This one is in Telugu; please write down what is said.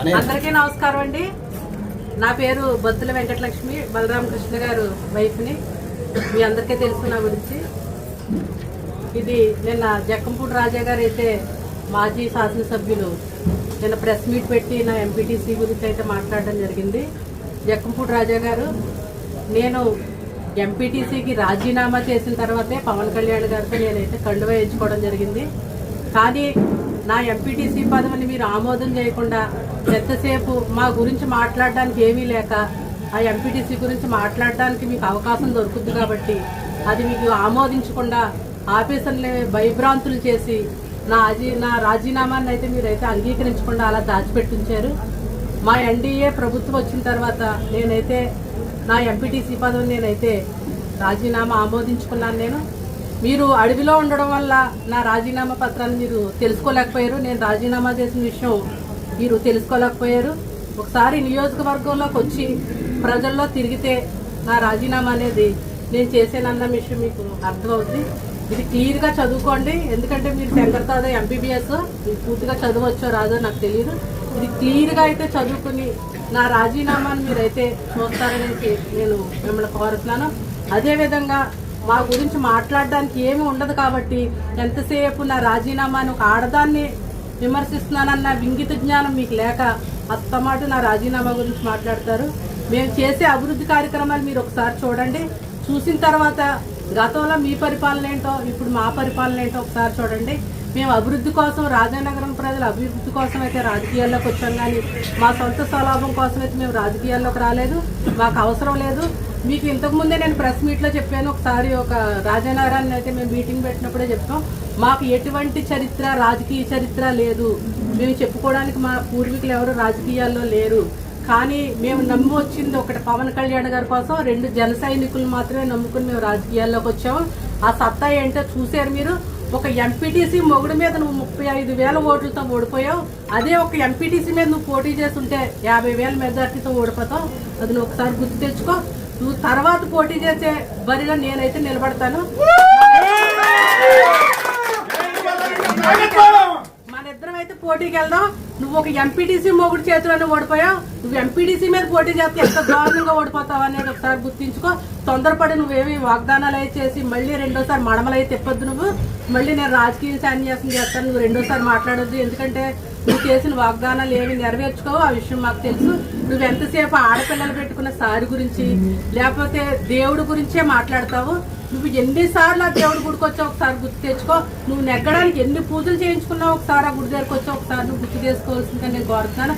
అందరికీ నమస్కారం అండి. నా పేరు బొత్తుల వెంకటలక్ష్మి, బలరామకృష్ణ గారు వైఫ్ని. మీ అందరికీ తెలుసు నా గురించి. ఇది నిన్న జక్కంపూడి రాజా గారు అయితే మాజీ శాసనసభ్యులు నిన్న ప్రెస్ మీట్ పెట్టి నా ఎంపీటీసీ గురించి అయితే మాట్లాడడం జరిగింది. జక్కంపూడి రాజా గారు, నేను ఎంపీటీసీకి రాజీనామా చేసిన తర్వాతే పవన్ కళ్యాణ్ గారితో నేనైతే కండువా వేయించుకోవడం జరిగింది. కానీ నా ఎంపీటీసీ పదవిని మీరు ఆమోదం చేయకుండా ఎంతసేపు మా గురించి మాట్లాడడానికి ఏమీ లేక ఆ ఎంపీటీసీ గురించి మాట్లాడడానికి మీకు అవకాశం దొరుకుతుంది కాబట్టి అది మీకు ఆమోదించకుండా ఆఫీసర్లే భయభ్రాంతులు చేసి నా రాజీనామాన్ని అయితే మీరైతే అంగీకరించకుండా అలా దాచిపెట్టించారు. మా ఎన్డీఏ ప్రభుత్వం వచ్చిన తర్వాత నేనైతే నా ఎంపీటీసీ పదవిని నేనైతే రాజీనామా ఆమోదించుకున్నాను. మీరు అడవిలో ఉండడం వల్ల నా రాజీనామా పత్రాన్ని మీరు తెలుసుకోలేకపోయారు. నేను రాజీనామా చేసిన విషయం మీరు తెలుసుకోలేకపోయారు. ఒకసారి నియోజకవర్గంలోకి వచ్చి ప్రజల్లో తిరిగితే నా రాజీనామా అనేది నేను చేసేనన్న విషయం మీకు అర్థమవుతుంది. ఇది క్లియర్గా చదువుకోండి. ఎందుకంటే మీరు శంకర్దాద ఎంబీబీఎస్, మీరు పూర్తిగా చదవచ్చో రాదో నాకు తెలియదు. ఇది క్లియర్గా అయితే చదువుకుని నా రాజీనామాను మీరైతే చూస్తారనేసి నేను మిమ్మల్ని కోరుతున్నాను. అదేవిధంగా మా గురించి మాట్లాడడానికి ఏమీ ఉండదు కాబట్టి ఎంతసేపు నా రాజీనామాను ఒక ఆడదాన్ని విమర్శిస్తున్నానన్న వింగిత జ్ఞానం మీకు లేక అస్తమాట నా రాజీనామా గురించి మాట్లాడతారు. మేము చేసే అభివృద్ధి కార్యక్రమాలు మీరు ఒకసారి చూడండి. చూసిన తర్వాత గతంలో మీ పరిపాలన ఏంటో, ఇప్పుడు మా పరిపాలన ఏంటో ఒకసారి చూడండి. మేము అభివృద్ధి కోసం, రాజానగరం ప్రజల అభివృద్ధి కోసం అయితే రాజకీయాల్లోకి వచ్చాం, కానీ మా సొంత స్వలాభం కోసం అయితే మేము రాజకీయాల్లోకి రాలేదు. మాకు అవసరం లేదు. మీకు ఇంతకుముందే నేను ప్రెస్ మీట్లో చెప్పాను. ఒకసారి ఒక రాజానగరాన్ని అయితే మేము మీటింగ్ పెట్టినప్పుడే చెప్పాం, మాకు ఎటువంటి చరిత్ర, రాజకీయ చరిత్ర లేదు. మేము చెప్పుకోవడానికి మా పూర్వీకులు ఎవరు రాజకీయాల్లో లేరు. కానీ మేము నమ్మి వచ్చింది ఒకటి పవన్ కళ్యాణ్ గారి కోసం, 2 జన సైనికులు మాత్రమే నమ్ముకుని మేము రాజకీయాల్లోకి వచ్చాము. ఆ సత్తా ఏంటో చూశారు మీరు. ఒక ఎంపీటీసీ మొగుడు మీద నువ్వు 35,000 ఓట్లతో ఓడిపోయావు. అదే ఒక ఎంపీటీసీ మీద నువ్వు పోటీ చేస్తుంటే 50,000 మెజార్టీతో ఓడిపోతావు. అది నువ్వు ఒకసారి గుర్తు తెచ్చుకో. నువ్వు తర్వాత పోటీ చేసే బరిలో నేనైతే నిలబడతాను. మన ఇద్దరం అయితే పోటీకి వెళ్దాం. నువ్వు ఒక ఎంపీటీసీ మొగుడు చేతిలోనే ఓడిపోయావు. నువ్వు ఎంపీటీసీ మీద పోటీ చేస్తే ఎంత దారుణంగా ఓడిపోతావు అనేది ఒకసారి గుర్తించుకో. తొందరపడి నువ్వేమి వాగ్దానాలు అయితే చేసి మళ్ళీ రెండోసారి మడమలైతే తిప్పొద్దు. నువ్వు మళ్ళీ నేను రాజకీయ సన్యాసం చేస్తాను, నువ్వు రెండోసారి మాట్లాడొద్దు. ఎందుకంటే నువ్వు చేసిన వాగ్దానాలు ఏమి నెరవేర్చుకోవు, ఆ విషయం మాకు తెలుసు. నువ్వు ఎంతసేపు ఆడపిల్లలు పెట్టుకున్న సారి గురించి లేకపోతే దేవుడి గురించే మాట్లాడతావు. నువ్వు ఎన్నిసార్లు ఆ దేవుడి గుడికి వచ్చావు ఒకసారి గుర్తు తెచ్చుకో. నువ్వు నెగ్గడానికి ఎన్ని పూజలు చేయించుకున్నావు ఒకసారి ఆ గుడి దగ్గరకు వచ్చావు ఒకసారి నువ్వు గుర్తు చేసుకోవాల్సిందిగా నేను కోరుతున్నాను.